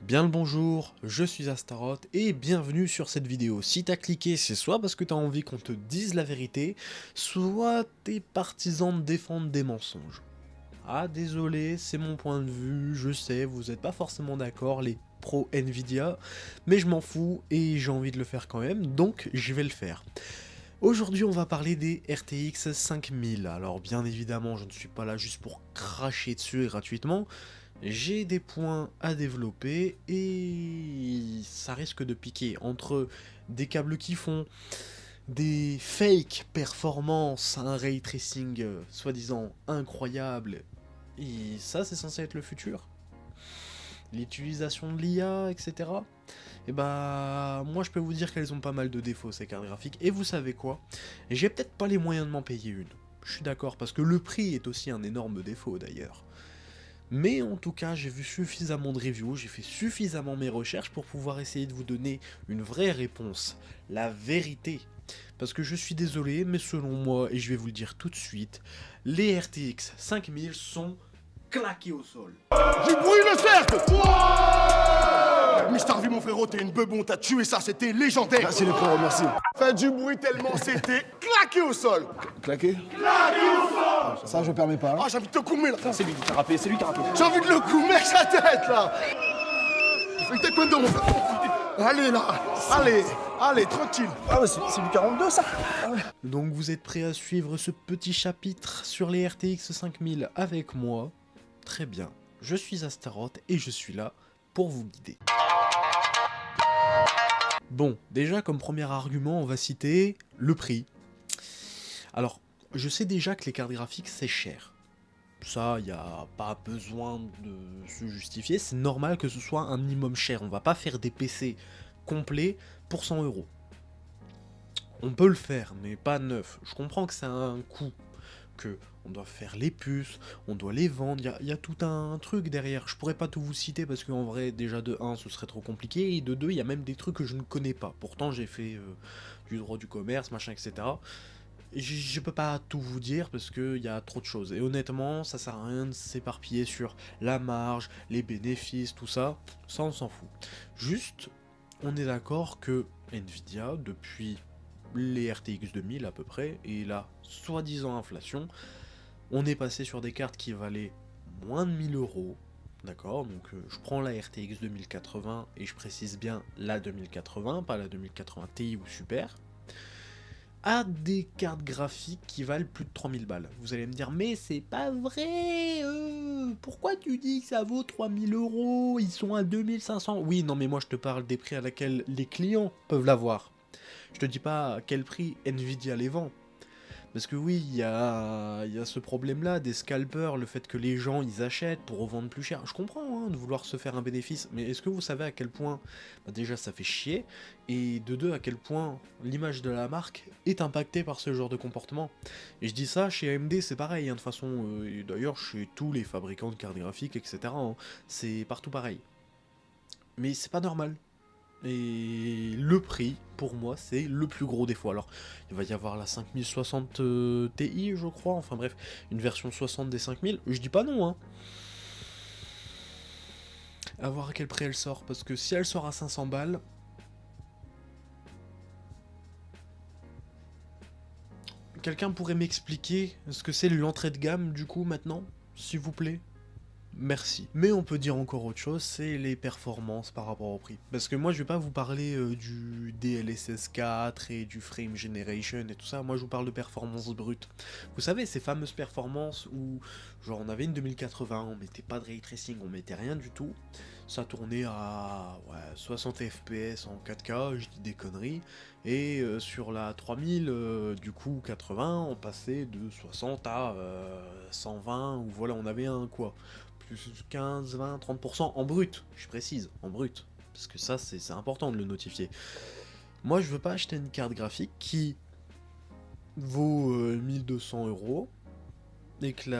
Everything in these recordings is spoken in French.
Bien le bonjour, je suis Astaroth et bienvenue sur cette vidéo. Si t'as cliqué, c'est soit parce que t'as envie qu'on te dise la vérité, soit t'es partisan de défendre des mensonges. Ah désolé, c'est mon point de vue, je sais, vous n'êtes pas forcément d'accord, les pros Nvidia, mais je m'en fous et j'ai envie de le faire quand même, donc je vais le faire. Aujourd'hui on va parler des RTX 5000, alors bien évidemment je ne suis pas là juste pour cracher dessus gratuitement, j'ai des points à développer et ça risque de piquer entre des câbles qui font, des fake performances, un ray tracing soi-disant incroyable, et ça c'est censé être le futur, l'utilisation de l'IA, etc. Et bah moi je peux vous dire qu'elles ont pas mal de défauts ces cartes graphiques, et vous savez quoi, j'ai peut-être pas les moyens de m'en payer une, je suis d'accord, parce que le prix est aussi un énorme défaut d'ailleurs. Mais en tout cas, j'ai vu suffisamment de reviews, j'ai fait suffisamment mes recherches pour pouvoir essayer de vous donner une vraie réponse, la vérité. Parce que je suis désolé, mais selon moi, et je vais vous le dire tout de suite, les RTX 5000 sont claqués au sol. Du bruit le cercle. Mister V, mon frérot, t'es une bebon, t'as tué ça, c'était légendaire. Merci les frères, merci. Faites du bruit tellement c'était claqué au sol. Claqué? Ça, je permets pas. Hein. Ah, j'ai envie de te coumer là. C'est lui qui a rappé, c'est lui qui a rappé. J'ai envie de le coumer avec sa tête là. Fais taekwondo, mon frère. Allez là, allez, tranquille. Ah ouais, c'est du 42 ça. Ah ouais. Donc vous êtes prêts à suivre ce petit chapitre sur les RTX 5000 avec moi? Très bien, je suis Astaroth et je suis là pour vous guider. Bon, déjà comme premier argument, on va citer le prix. Alors, je sais déjà que les cartes graphiques c'est cher. Ça, y a pas besoin de se justifier, c'est normal que ce soit un minimum cher. On va pas faire des PC complets pour 100 €. On peut le faire, mais pas neuf. Je comprends que c'est un coût, que on doit faire les puces, on doit les vendre, il y a tout un truc derrière. Je pourrais pas tout vous citer parce qu'en vrai, déjà de 1, ce serait trop compliqué, et de 2, il y a même des trucs que je ne connais pas. Pourtant, j'ai fait du droit du commerce, machin, etc. Et je peux pas tout vous dire parce qu'il y a trop de choses. Et honnêtement, ça sert à rien de s'éparpiller sur la marge, les bénéfices, tout ça. Ça, on s'en fout. Juste, on est d'accord que Nvidia, depuis les RTX 2000 à peu près, et la soi-disant inflation, on est passé sur des cartes qui valaient moins de 1000 €, d'accord, donc je prends la RTX 2080, et je précise bien la 2080, pas la 2080 Ti ou Super, à des cartes graphiques qui valent plus de 3000 balles. Vous allez me dire, mais c'est pas vrai, pourquoi tu dis que ça vaut 3000 €, ils sont à 2500. Oui, non mais moi je te parle des prix à laquelle les clients peuvent l'avoir. Je te dis pas à quel prix Nvidia les vend. Parce que oui, il y a ce problème-là, des scalpers, le fait que les gens ils achètent pour revendre plus cher. Je comprends hein, de vouloir se faire un bénéfice, mais est-ce que vous savez à quel point, déjà ça fait chier, et de deux, à quel point l'image de la marque est impactée par ce genre de comportement. Et je dis ça, chez AMD c'est pareil, hein, de toute façon, et d'ailleurs chez tous les fabricants de cartes graphiques, etc., hein, c'est partout pareil. Mais c'est pas normal. Et le prix, pour moi, c'est le plus gros défaut. Alors, il va y avoir la 5060 Ti, je crois, enfin bref, une version 60 des 5000, je dis pas non, hein. À voir à quel prix elle sort, parce que si elle sort à 500 balles... Quelqu'un pourrait m'expliquer ce que c'est l'entrée de gamme, du coup, maintenant, s'il vous plaît? Merci. Mais on peut dire encore autre chose, c'est les performances par rapport au prix. Parce que moi je vais pas vous parler du DLSS 4 et du Frame Generation et tout ça, moi je vous parle de performances brutes. Vous savez, ces fameuses performances où, genre on avait une 2080, on mettait pas de ray tracing, on mettait rien du tout, ça tournait à 60 FPS en 4K, je dis des conneries, et sur la 3000, du coup 80, on passait de 60 à 120, ou voilà, on avait un quoi, plus 15, 20, 30% en brut, je précise, en brut, parce que ça c'est important de le notifier. Moi je veux pas acheter une carte graphique qui vaut 1200 €, et que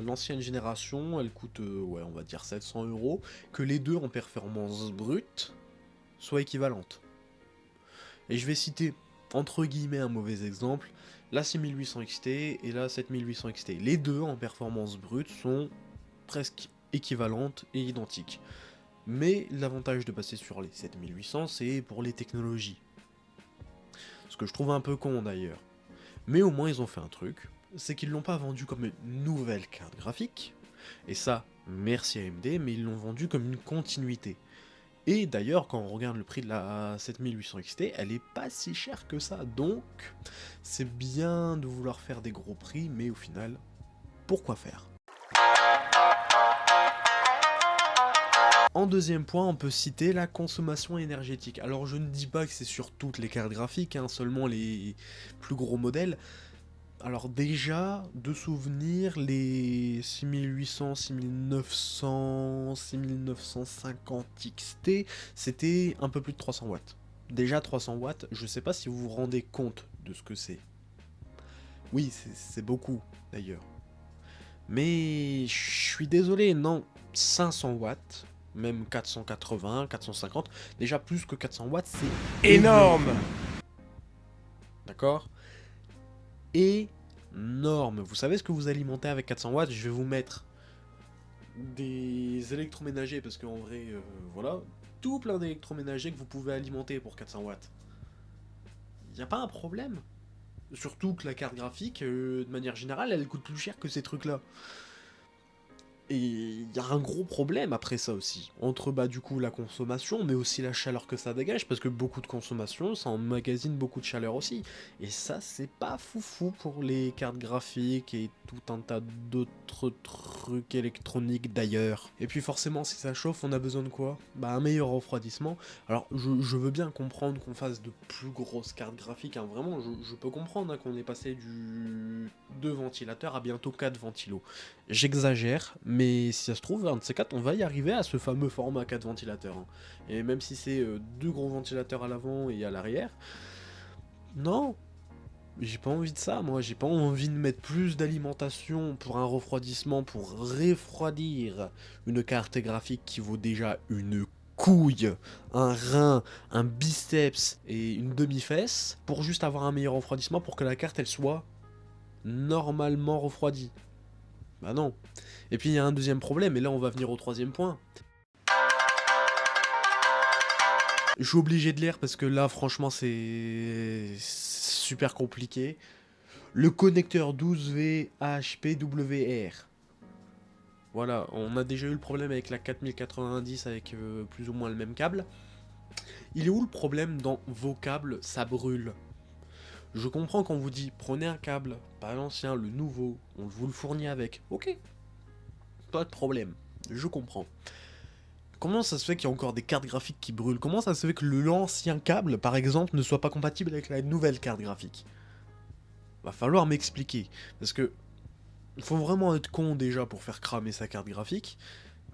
l'ancienne génération elle coûte, on va dire 700 €, que les deux en performance brute soient équivalentes. Et je vais citer entre guillemets un mauvais exemple, la 6800 XT et la 7800 XT. Les deux en performance brute sont presque équivalentes et identiques. Mais l'avantage de passer sur les 7800, c'est pour les technologies. Ce que je trouve un peu con d'ailleurs. Mais au moins ils ont fait un truc, c'est qu'ils l'ont pas vendu comme une nouvelle carte graphique, et ça, merci AMD, mais ils l'ont vendu comme une continuité. Et d'ailleurs, quand on regarde le prix de la 7800 XT, elle est pas si chère que ça, donc c'est bien de vouloir faire des gros prix, mais au final, pourquoi faire? En deuxième point, on peut citer la consommation énergétique. Alors je ne dis pas que c'est sur toutes les cartes graphiques, hein, seulement les plus gros modèles. Alors déjà, de souvenir, les 6800, 6900, 6950 XT, c'était un peu plus de 300 watts. Déjà 300 watts, je sais pas si vous vous rendez compte de ce que c'est. Oui, c'est beaucoup d'ailleurs. Mais je suis désolé, non, 500 watts, même 480, 450, déjà plus que 400 watts, c'est énorme. D'accord? Énorme. Vous savez ce que vous alimentez avec 400 watts? Je vais vous mettre des électroménagers, parce qu'en vrai, voilà, tout plein d'électroménagers que vous pouvez alimenter pour 400 watts. Y a pas un problème? Surtout que la carte graphique, de manière générale, elle coûte plus cher que ces trucs-là. Et il y a un gros problème après ça aussi, entre bah du coup la consommation, mais aussi la chaleur que ça dégage, parce que beaucoup de consommation, ça emmagasine beaucoup de chaleur aussi. Et ça, c'est pas foufou pour les cartes graphiques et tout un tas d'autres trucs électroniques d'ailleurs. Et puis forcément, si ça chauffe, on a besoin de quoi? Bah un meilleur refroidissement. Alors je veux bien comprendre qu'on fasse de plus grosses cartes graphiques, hein, vraiment, je peux comprendre hein, qu'on est passé du 2 ventilateurs à bientôt 4 ventilos. J'exagère, mais si ça se trouve, un de ces quatre, on va y arriver à ce fameux format 4 ventilateurs. Hein. Et même si c'est deux gros ventilateurs à l'avant et à l'arrière, non, j'ai pas envie de ça, moi. J'ai pas envie de mettre plus d'alimentation pour un refroidissement, pour refroidir une carte graphique qui vaut déjà une couille, un rein, un biceps et une demi-fesse, pour juste avoir un meilleur refroidissement, pour que la carte, elle soit normalement refroidie. Bah non. Et puis il y a un deuxième problème, et là on va venir au troisième point. Je suis obligé de lire parce que là franchement c'est super compliqué. Le connecteur 12V HPWR. Voilà, on a déjà eu le problème avec la 4090 avec plus ou moins le même câble. Il est où le problème dans vos câbles? Ça brûle. Je comprends quand on vous dit prenez un câble, pas l'ancien, le nouveau, on vous le fournit avec. Ok, pas de problème, je comprends. Comment ça se fait qu'il y a encore des cartes graphiques qui brûlent? Comment ça se fait que l'ancien câble, par exemple, ne soit pas compatible avec la nouvelle carte graphique? Va falloir m'expliquer, parce que il faut vraiment être con déjà pour faire cramer sa carte graphique,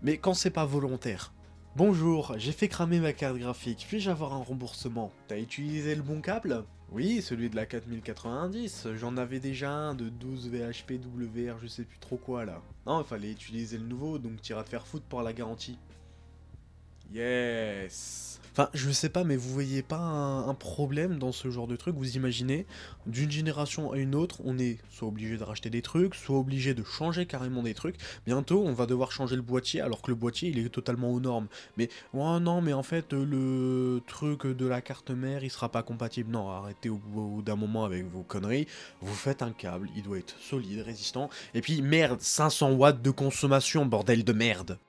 mais quand c'est pas volontaire. Bonjour, j'ai fait cramer ma carte graphique, puis-je avoir un remboursement? T'as utilisé le bon câble? Oui, celui de la 4090, j'en avais déjà un de 12 VHPWR, je sais plus trop quoi là. Non, il fallait utiliser le nouveau, donc t'iras te faire foutre pour la garantie. Yes. Enfin, je sais pas, mais vous voyez pas un problème dans ce genre de truc? Vous imaginez, d'une génération à une autre, on est soit obligé de racheter des trucs, soit obligé de changer carrément des trucs. Bientôt, on va devoir changer le boîtier, alors que le boîtier, il est totalement aux normes. Mais, oh non, mais en fait, le truc de la carte mère, il sera pas compatible. Non, arrêtez au bout d'un moment avec vos conneries. Vous faites un câble, il doit être solide, résistant. Et puis, merde, 500 watts de consommation, bordel de merde.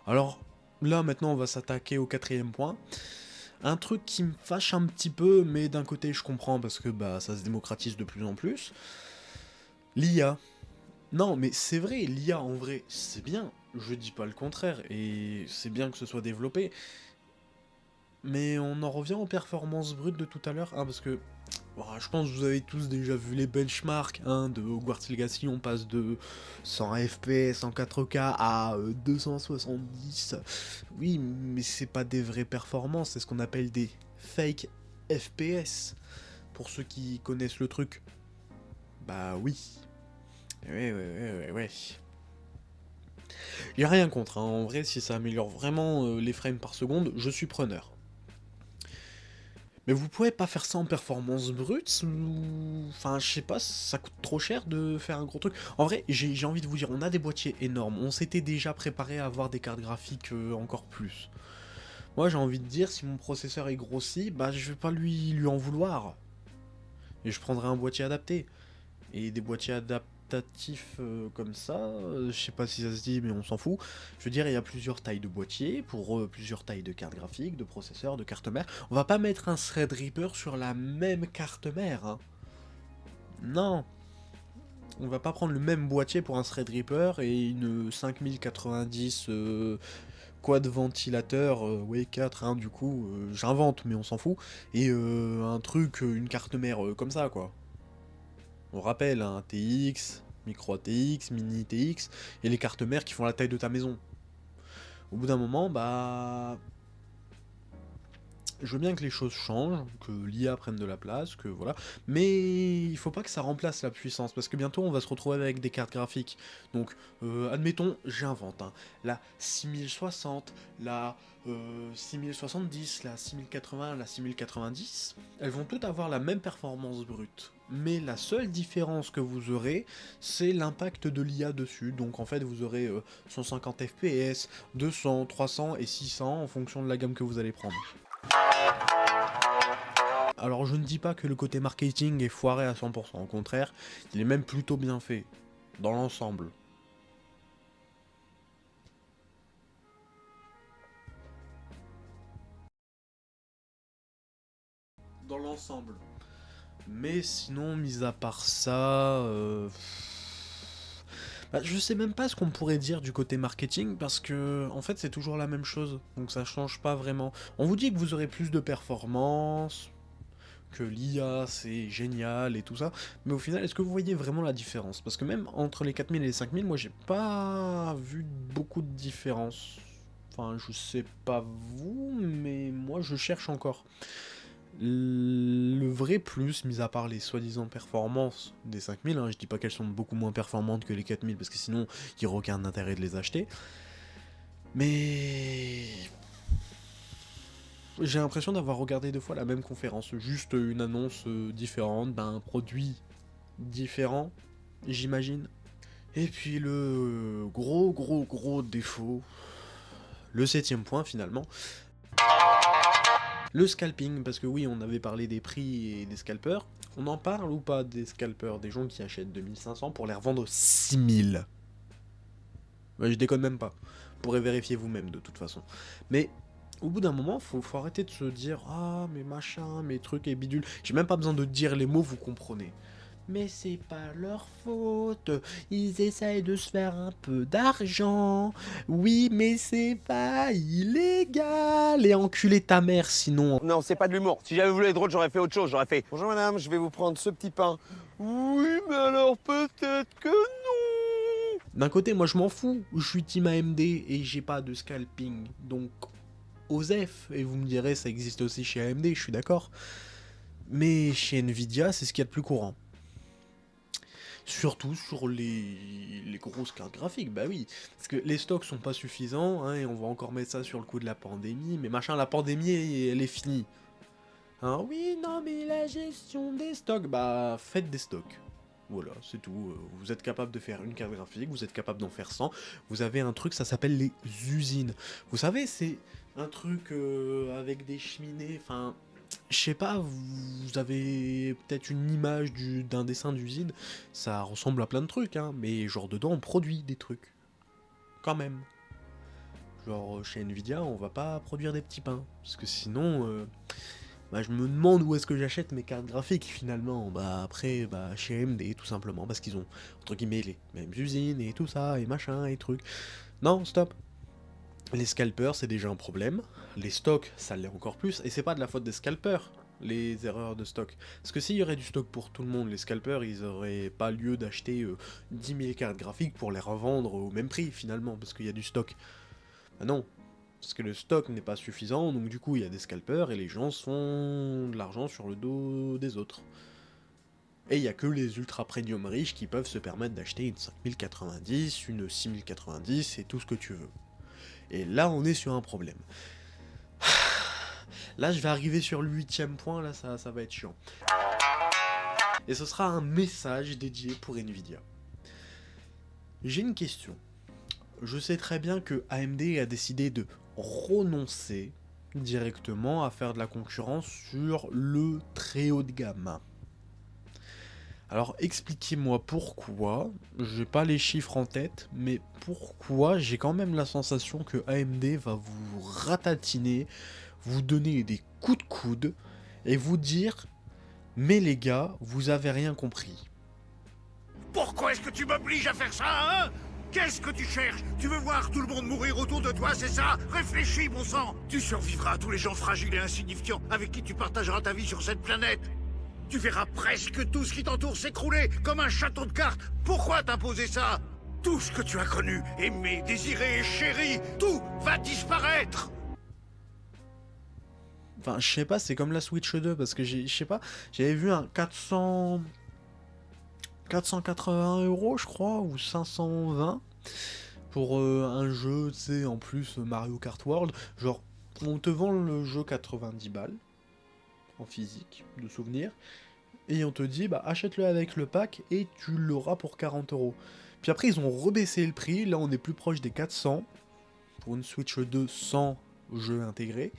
Alors, là, maintenant, on va s'attaquer au quatrième point. Un truc qui me fâche un petit peu, mais d'un côté, je comprends, parce que bah, ça se démocratise de plus en plus. L'IA. Non, mais c'est vrai, l'IA, en vrai, c'est bien. Je dis pas le contraire, et c'est bien que ce soit développé. Mais on en revient aux performances brutes de tout à l'heure, hein, parce que bon, je pense que vous avez tous déjà vu les benchmarks hein, de Hogwarts Legacy, on passe de 100 FPS en 4K à 270. Oui, mais c'est pas des vraies performances, c'est ce qu'on appelle des fake FPS, pour ceux qui connaissent le truc. Bah oui. Ouais. Y'a rien contre, hein. En vrai, si ça améliore vraiment les frames par seconde, je suis preneur. Mais vous pouvez pas faire ça en performance brute ou... Enfin, je sais pas, ça coûte trop cher de faire un gros truc. En vrai, j'ai envie de vous dire, on a des boîtiers énormes. On s'était déjà préparé à avoir des cartes graphiques encore plus. Moi, j'ai envie de dire, si mon processeur est grossi, bah je vais pas lui en vouloir. Et je prendrai un boîtier adapté. Et des boîtiers adaptatifs comme ça, je sais pas si ça se dit, mais on s'en fout. Je veux dire, il y a plusieurs tailles de boîtiers, pour plusieurs tailles de cartes graphiques, de processeurs, de cartes mères. On va pas mettre un Threadripper sur la même carte mère, hein. Non. On va pas prendre le même boîtier pour un Threadripper et une 5090 quad ventilateur, ouais 4, hein, du coup, j'invente, mais on s'en fout. Et un truc, une carte mère comme ça, quoi. On rappelle, un TX, micro ATX, mini TX, et les cartes mères qui font la taille de ta maison. Au bout d'un moment, bah... Je veux bien que les choses changent, que l'IA prenne de la place, que voilà, mais il faut pas que ça remplace la puissance, parce que bientôt on va se retrouver avec des cartes graphiques. Donc, admettons, j'invente, hein, la 6060, la 6070, la 6080, la 6090, elles vont toutes avoir la même performance brute. Mais la seule différence que vous aurez, c'est l'impact de l'IA dessus. Donc en fait, vous aurez 150 FPS, 200, 300 et 600 en fonction de la gamme que vous allez prendre. Alors je ne dis pas que le côté marketing est foiré à 100%, au contraire, il est même plutôt bien fait, dans l'ensemble. Dans l'ensemble. Mais sinon, mis à part ça... Bah, je sais même pas ce qu'on pourrait dire du côté marketing, parce que en fait c'est toujours la même chose, donc ça change pas vraiment. On vous dit que vous aurez plus de performance, que l'IA c'est génial et tout ça, mais au final, est-ce que vous voyez vraiment la différence? Parce que même entre les 4000 et les 5000, moi j'ai pas vu beaucoup de différence. Enfin, je sais pas vous, mais moi je cherche encore. Le vrai plus, mis à part les soi-disant performances des 5000, hein, je dis pas qu'elles sont beaucoup moins performantes que les 4000, parce que sinon, il n'y aurait aucun intérêt de les acheter. Mais... j'ai l'impression d'avoir regardé deux fois la même conférence, juste une annonce différente, d'un produit différent, j'imagine. Et puis le gros défaut, le 7ème point finalement, le scalping, parce que oui, on avait parlé des prix et des scalpers. On en parle ou pas des scalpers, des gens qui achètent 2500 pour les revendre 6000? Ouais, je déconne même pas. Vous pourrez vérifier vous-même de toute façon. Mais au bout d'un moment, faut arrêter de se dire « Ah, mes machins, mes trucs et bidules ». J'ai même pas besoin de dire les mots, vous comprenez. Mais c'est pas leur faute, ils essayent de se faire un peu d'argent. Oui, mais c'est pas illégal. Et enculer ta mère sinon. Non, c'est pas de l'humour. Si j'avais voulu être drôle, j'aurais fait autre chose. J'aurais fait « Bonjour madame, je vais vous prendre ce petit pain. » Oui, mais alors peut-être que non. D'un côté, moi je m'en fous, je suis team AMD et j'ai pas de scalping. Donc, OSEF, et vous me direz, ça existe aussi chez AMD, je suis d'accord. Mais chez Nvidia, c'est ce qu'il y a de plus courant. Surtout sur les grosses cartes graphiques, bah oui. Parce que les stocks sont pas suffisants, hein, et on va encore mettre ça sur le coup de la pandémie. Mais machin, la pandémie, elle est finie. Hein, oui, non, mais la gestion des stocks, bah faites des stocks. Voilà, c'est tout. Vous êtes capable de faire une carte graphique, vous êtes capable d'en faire 100. Vous avez un truc, ça s'appelle les usines. Vous savez, c'est un truc avec des cheminées, enfin... Je sais pas, vous avez peut-être une image d'un dessin d'usine, ça ressemble à plein de trucs, hein, mais genre dedans on produit des trucs. Quand même. Genre chez Nvidia on va pas produire des petits pains, parce que sinon, bah, je me demande où est-ce que j'achète mes cartes graphiques finalement. Bah après, bah chez AMD tout simplement, parce qu'ils ont entre guillemets les mêmes usines et tout ça, et machin, et trucs. Non, stop. Les scalpers, c'est déjà un problème. Les stocks, ça l'est encore plus. Et c'est pas de la faute des scalpers, les erreurs de stock. Parce que s'il y aurait du stock pour tout le monde, les scalpers, ils auraient pas lieu d'acheter 10 000 cartes graphiques pour les revendre au même prix, finalement, parce qu'il y a du stock. Bah non. Parce que le stock n'est pas suffisant, donc du coup, il y a des scalpers, et les gens se font de l'argent sur le dos des autres. Et il n'y a que les ultra premium riches qui peuvent se permettre d'acheter une 5090, une 6090 et tout ce que tu veux. Et là, on est sur un problème. Là, je vais arriver sur le 8e point, là, ça va être chiant. Et ce sera un message dédié pour Nvidia. J'ai une question. Je sais très bien que AMD a décidé de renoncer directement à faire de la concurrence sur le très haut de gamme. Alors expliquez-moi pourquoi, j'ai pas les chiffres en tête, mais pourquoi j'ai quand même la sensation que AMD va vous ratatiner, vous donner des coups de coude et vous dire « Mais les gars, vous avez rien compris ». Pourquoi est-ce que tu m'obliges à faire ça, hein? Qu'est-ce que tu cherches? Tu veux voir tout le monde mourir autour de toi, c'est ça? Réfléchis, bon sang! Tu survivras à tous les gens fragiles et insignifiants avec qui tu partageras ta vie sur cette planète. Tu verras presque tout ce qui t'entoure s'écrouler comme un château de cartes. Pourquoi t'imposer ça? Tout ce que tu as connu, aimé, désiré et chéri, tout va disparaître! Enfin, je sais pas, c'est comme la Switch 2, parce que je sais pas, j'avais vu un 480 €, je crois, ou 520 pour un jeu, tu sais, en plus Mario Kart World. Genre, on te vend le jeu 90 balles en physique, de souvenir, et on te dit, bah achète-le avec le pack et tu l'auras pour 40 €. Puis après, ils ont rebaissé le prix, là on est plus proche des 400 pour une Switch 2 sans jeu intégré.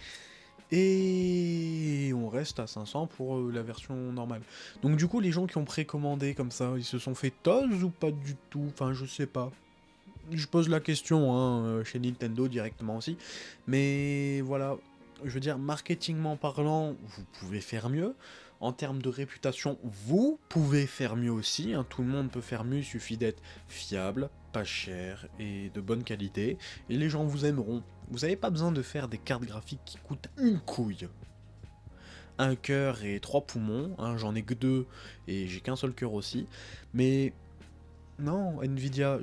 Et on reste à 500 pour la version normale. Donc du coup, les gens qui ont précommandé comme ça, ils se sont fait tose ou pas du tout? Enfin, je sais pas. Je pose la question hein, chez Nintendo directement aussi. Mais voilà, je veux dire, marketingment parlant, vous pouvez faire mieux. En termes de réputation, vous pouvez faire mieux aussi. Hein. Tout le monde peut faire mieux, il suffit d'être fiable, pas cher et de bonne qualité. Et les gens vous aimeront. Vous n'avez pas besoin de faire des cartes graphiques qui coûtent une couille. Un cœur et 3 poumons, hein, j'en ai que 2 et j'ai qu'un seul cœur aussi. Mais non, Nvidia,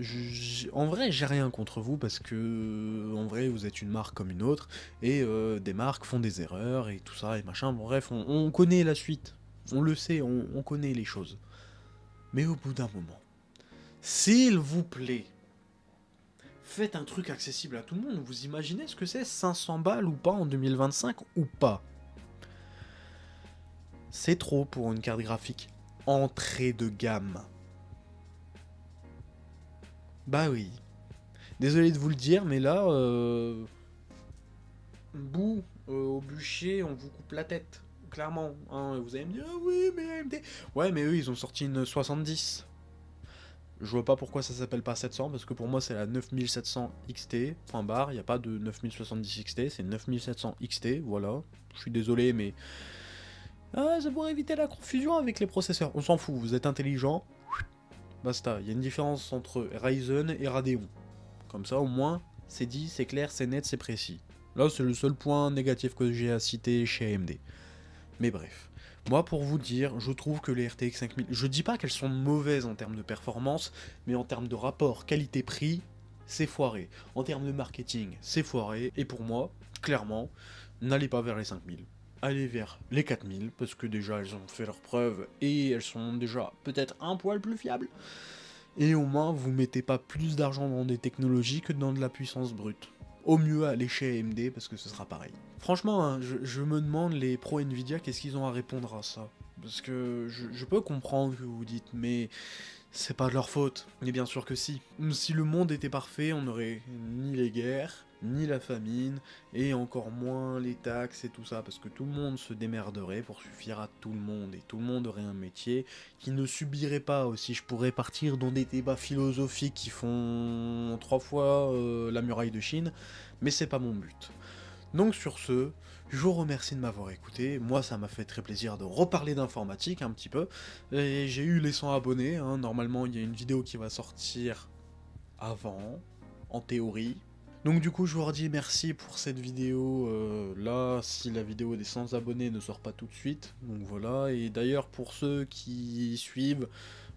en vrai j'ai rien contre vous parce que en vrai vous êtes une marque comme une autre et des marques font des erreurs et tout ça et machin. Bref, on connaît la suite, on le sait, on connaît les choses. Mais au bout d'un moment, s'il vous plaît, faites un truc accessible à tout le monde. Vous imaginez ce que c'est 500 balles ou pas en 2025 ou pas? C'est trop pour une carte graphique entrée de gamme. Bah oui. Désolé de vous le dire, mais là, au bûcher, on vous coupe la tête. Clairement. Hein. Vous allez me dire, ah oui, mais AMD... Ouais, mais eux, ils ont sorti une 70. Je vois pas pourquoi ça s'appelle pas 700, parce que pour moi, c'est la 9700 XT, point barre. Il n'y a pas de 9070 XT, c'est 9700 XT, voilà. Je suis désolé, mais... Ah, ça pourrait éviter la confusion avec les processeurs. On s'en fout, vous êtes intelligent. Basta, il y a une différence entre Ryzen et Radeon. Comme ça, au moins, c'est dit, c'est clair, c'est net, c'est précis. Là, c'est le seul point négatif que j'ai à citer chez AMD. Mais bref. Moi, pour vous dire, je trouve que les RTX 5000... Je dis pas qu'elles sont mauvaises en termes de performance, mais en termes de rapport qualité-prix, c'est foiré. En termes de marketing, c'est foiré. Et pour moi, clairement, n'allez pas vers les 5000. Allez vers les 4000, parce que déjà elles ont fait leurs preuves et elles sont déjà peut-être un poil plus fiables. Et au moins vous mettez pas plus d'argent dans des technologies que dans de la puissance brute. Au mieux allez chez AMD parce que ce sera pareil. Franchement, hein, je me demande les pros Nvidia qu'est-ce qu'ils ont à répondre à ça. Parce que je peux comprendre que vous vous dites, mais c'est pas de leur faute. Mais bien sûr que si. Si le monde était parfait, on n'aurait ni les guerres, ni la famine, et encore moins les taxes et tout ça, parce que tout le monde se démerderait pour suffire à tout le monde, et tout le monde aurait un métier qui ne subirait pas aussi. Je pourrais partir dans des débats philosophiques qui font 3 fois la muraille de Chine, mais c'est pas mon but. Donc sur ce, je vous remercie de m'avoir écouté. Moi, ça m'a fait très plaisir de reparler d'informatique un petit peu. Et j'ai eu les 100 abonnés. Hein. Normalement, il y a une vidéo qui va sortir avant, en théorie. Donc du coup, je vous redis merci pour cette vidéo. Là, si la vidéo des 100 abonnés ne sort pas tout de suite. Donc voilà. Et d'ailleurs, pour ceux qui suivent,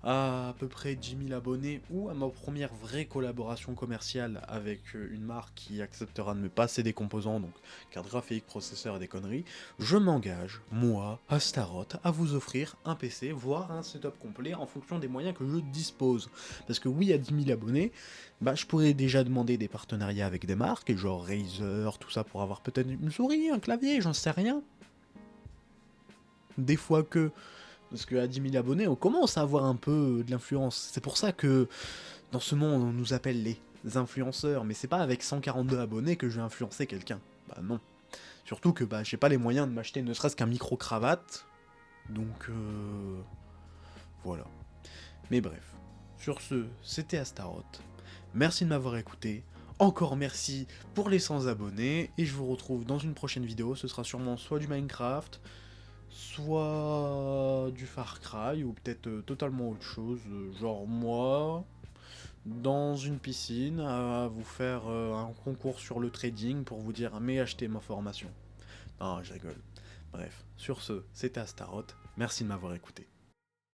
à peu près 10 000 abonnés ou à ma première vraie collaboration commerciale avec une marque qui acceptera de me passer des composants, donc carte graphique, processeur et des conneries, je m'engage, moi, Astaroth, à vous offrir un PC, voire un setup complet en fonction des moyens que je dispose. Parce que oui, à 10 000 abonnés, bah, je pourrais déjà demander des partenariats avec des marques, genre Razer, tout ça, pour avoir peut-être une souris, un clavier, j'en sais rien. Des fois que... Parce qu'à 10 000 abonnés, on commence à avoir un peu de l'influence. C'est pour ça que dans ce monde, on nous appelle les influenceurs. Mais c'est pas avec 142 abonnés que je vais influencer quelqu'un. Bah non. Surtout que bah, j'ai pas les moyens de m'acheter ne serait-ce qu'un micro-cravate. Donc voilà. Mais bref. Sur ce, c'était Astaroth. Merci de m'avoir écouté. Encore merci pour les 100 abonnés. Et je vous retrouve dans une prochaine vidéo. Ce sera sûrement soit du Minecraft, soit du Far Cry, ou peut-être totalement autre chose, genre moi, dans une piscine, à vous faire un concours sur le trading pour vous dire « mais achetez ma formation ». Non, je rigole. Bref, sur ce, c'était Astaroth, merci de m'avoir écouté.